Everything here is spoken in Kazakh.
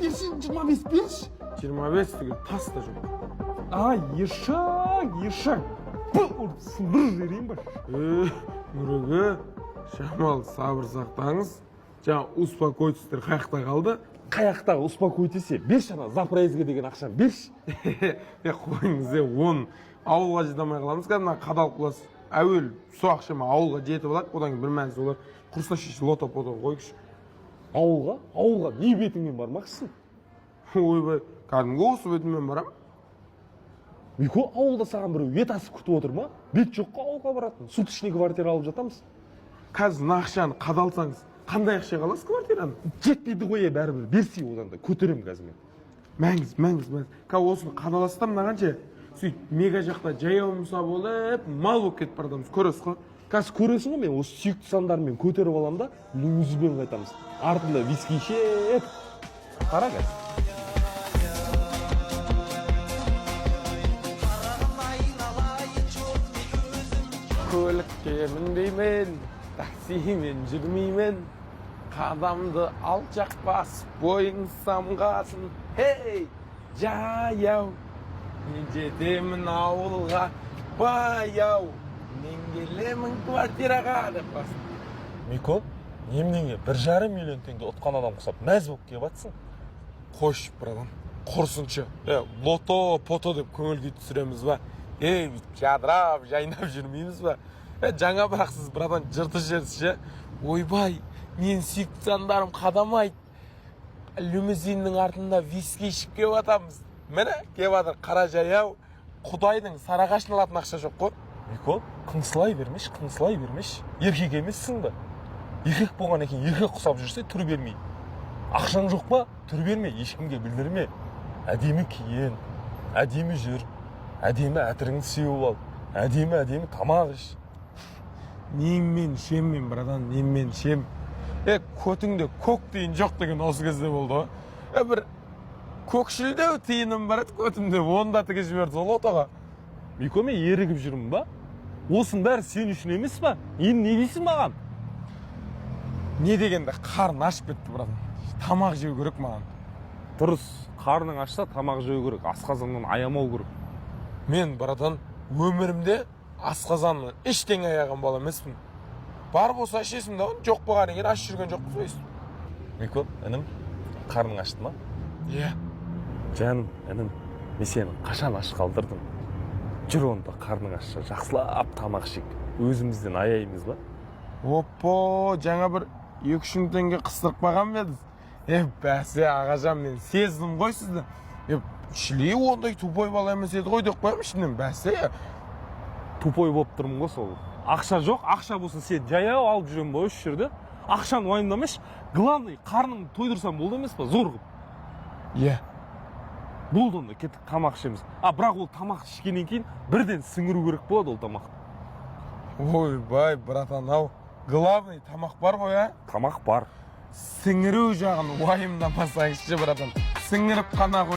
берші, 25 берші. 25 деген тас та жоқ. Ешак. Бұл сындыр жерейін ба? Нүреге, шамал сабыр сақтаңыз. Жаңа успокойтсіздер қаяқта қалды. Қаяқтағы успокойтесе, берші ана запроезге деген ақшаны берші. Қойыңыз, оны ауылға жетамай қаламыз. Кәдімгі қадалып қаласыз. Әуел сол ақшама ауылға жетіп алады, одан кейін бір мәнісі олар құрсына шеші лото-пото қойғыш. Ауылға не бетіңмен бармақсың? Ойбай, кәдімгі осы бетіммен барам. Мико, ауылда саған бір ет асып күтіп отыр ма? Бет жоққа ауылға баратын. Суточный квартира алып жатамыз. Қазір ақшаны қадалсаңыз, қандай ақша қаласыз квартираны? Жетпейді ғой, бәрібір берсей одан да көтерем қазір мен. Мәңіз. Қазір осыны қадаластам мынағанша, сөйт мега жақта жаяу мұса болып, мал болып кетіп бардамыз, көресіз ғой. Қазір көресің ғой, мен осы сүйікті сандарымен көтеріп алам да, лимузинмен қайтамыз. Артында виски ішеп. Қара қазір. Көлікке мінбеймін, таксимен жүрмеймін, қадамды алшақ басып, бойың самғасын. Хей, жаяу, мен жетемін ауылға, баяу, мен келемін квартираға деп басын. Мико, неменеге 1,5 миллион теңге ұтқан адам құсап мәз болып келіп атсың? Қош, братан, құрсыншы. Лото-пото деп көңіл күй түсіреміз ба? Жадырап, жайнап жүрмейміз ба? Жаңа бірақсыз, братан, жырты жерсі. Ойбай, мен сүйікті сандарым қадамайды. Лимузиннің артында виски ішіп кеп атамыз. Міне, кеп атыр, қара жаяу. Құдайдың сарағашын алатын ақша жоқ қой. Мико, қыңсылай бермеш. Еркек емессің ба? Еркек болған екен, еркек құсап жүрсе түр бермей. Ақшаң жоқ па? Түр берме, ешкімге білдірме. Әдемі киен, әдемі жүр, әдемі әтіріңді сеуіп ал, әдемі тамақ іш. Немен шеммен, братан, немен шем. Көтіңде көк тиын жоқ деген осы кезде болды. Бір көкшілдеу тиыным бар еді, көтімде онда тіге жіберді сол отаға. Мико, мен ерігіп жүрмін ба? Осының бәрі сен үшін емес па? Енді не дейсің маған? Не дегенде қарын ашып кетті, братан. Тамақ жеу керек маған. Дұрыс, қарның ашса тамақ жеу керек, асқазаннан аямау керек. Мен, братан, өмірімде асқазаннан ештеңе аяған бала емеспін. Бар болса ішесің да, жоқ болғаннан кейін аш жүрген жоқпыз ғой. Мико, інім, қарның ашты ма? Иә. Жаным, інім, мен сені қашан аш қалдырдым? Жүр онда қарның ашса, жақсылап тамақ ішейік. Өзімізден аяймыз ба? Оппо, жаңа бір 2-3 теңге қыстырып қалған ба едіңіз? Бәсе, ағажан, мен сездім ғой сізді. Шілей ондай тупой бала емес еді ғой деп қоямын ішінен, бәсе. Тупой болып тұрмын ғой сол. Ақша жоқ, ақша болса сен жаяу алып жүрем ба осы жерде? Ақшаны уайымдамашы. Главный, қарныңды тойдырсам болды емес па, зор қылып. Иә. Болды онда, кеттік тамақ ішеміз. Бірақ ол тамақ ішкеннен кейін бірден сіңіру керек болады ол тамақ. Ойбай, братан, ау. Главный тамақ бар ғой, а? Тамақ бар. Сіңіру жағын уайымдамасаңызшы, братан. Сіңіріп қана қой.